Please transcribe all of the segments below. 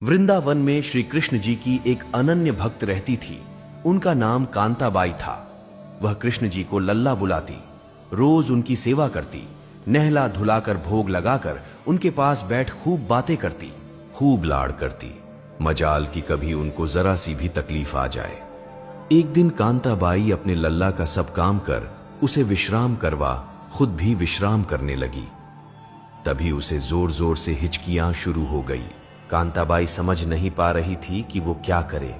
वृंदावन में श्री कृष्ण जी की एक अनन्य भक्त रहती थी। उनका नाम कांताबाई था। वह कृष्ण जी को लल्ला बुलाती, रोज उनकी सेवा करती, नहला धुलाकर भोग लगाकर उनके पास बैठ खूब बातें करती, खूब लाड़ करती। मजाल की कभी उनको जरा सी भी तकलीफ आ जाए। एक दिन कांताबाई अपने लल्ला का सब काम कर उसे विश्राम करवा खुद भी विश्राम करने लगी। तभी उसे जोर जोर से हिचकियां शुरू हो गई। कांताबाई समझ नहीं पा रही थी कि वो क्या करे।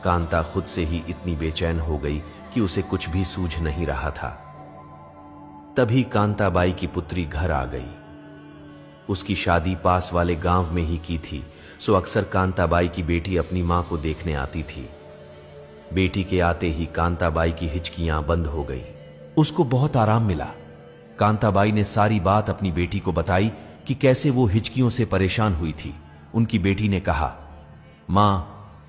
कांता खुद से ही इतनी बेचैन हो गई कि उसे कुछ भी सूझ नहीं रहा था। तभी कांताबाई की पुत्री घर आ गई। उसकी शादी पास वाले गांव में ही की थी, सो अक्सर कांताबाई की बेटी अपनी मां को देखने आती थी। बेटी के आते ही कांताबाई की हिचकियां बंद हो गई। उसको बहुत आराम मिला। कांताबाई ने सारी बात अपनी बेटी को बताई कि कैसे वो हिचकियों से परेशान हुई थी। उनकी बेटी ने कहा, मां,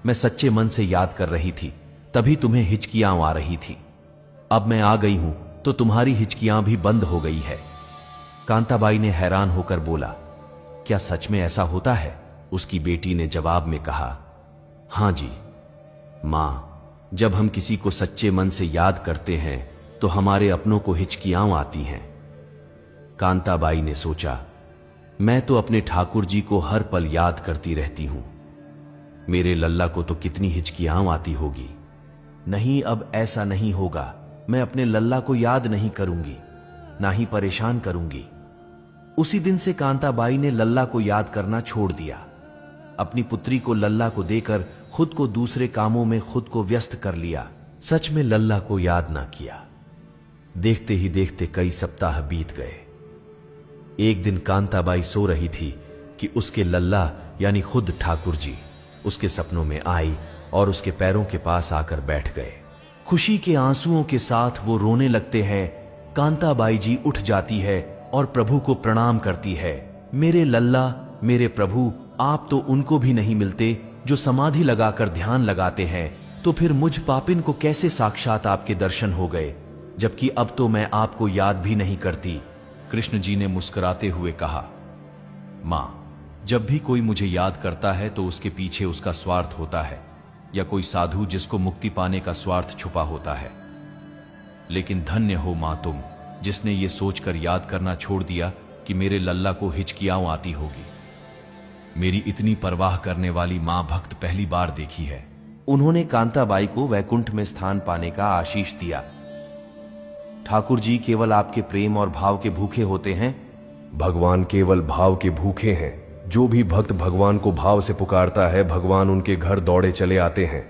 मैं सच्चे मन से याद कर रही थी, तभी तुम्हें हिचकियां आ रही थी। अब मैं आ गई हूं तो तुम्हारी हिचकियां भी बंद हो गई है। कांताबाई ने हैरान होकर बोला, क्या सच में ऐसा होता है? उसकी बेटी ने जवाब में कहा, हां जी मां, जब हम किसी को सच्चे मन से याद करते हैं तो हमारे अपनों को हिचकियां आती हैं। कांताबाई ने सोचा, मैं तो अपने ठाकुर जी को हर पल याद करती रहती हूं, मेरे लल्ला को तो कितनी हिचकियां आती होगी। नहीं, अब ऐसा नहीं होगा। मैं अपने लल्ला को याद नहीं करूंगी, ना ही परेशान करूंगी। उसी दिन से कांताबाई ने लल्ला को याद करना छोड़ दिया। अपनी पुत्री को लल्ला को देकर खुद को दूसरे कामों में खुद को व्यस्त कर लिया। सच में लल्ला को याद ना किया। देखते ही देखते कई सप्ताह बीत गए। एक दिन कांताबाई सो रही थी कि उसके लल्ला यानी खुद ठाकुर जी उसके सपनों में आई और उसके पैरों के पास आकर बैठ गए। खुशी के आंसुओं के साथ वो रोने लगते हैं। कांताबाई जी उठ जाती है और प्रभु को प्रणाम करती है। मेरे लल्ला, मेरे प्रभु, आप तो उनको भी नहीं मिलते जो समाधि लगाकर ध्यान लगाते हैं, तो फिर मुझ पापिन को कैसे साक्षात आपके दर्शन हो गए, जबकि अब तो मैं आपको याद भी नहीं करती। कृष्ण जी ने मुस्कुराते हुए कहा, मां, जब भी कोई मुझे याद करता है तो उसके पीछे उसका स्वार्थ होता है, या कोई साधु जिसको मुक्ति पाने का स्वार्थ छुपा होता है। लेकिन धन्य हो मां तुम, जिसने ये सोचकर याद करना छोड़ दिया कि मेरे लल्ला को हिचकियां आती होगी। मेरी इतनी परवाह करने वाली मां भक्त पहली बार देखी है। उन्होंने कांताबाई को वैकुंठ में स्थान पाने का आशीष दिया। ठाकुर जी केवल आपके प्रेम और भाव के भूखे होते हैं। भगवान केवल भाव के भूखे हैं। जो भी भक्त भगवान को भाव से पुकारता है, भगवान उनके घर दौड़े चले आते हैं।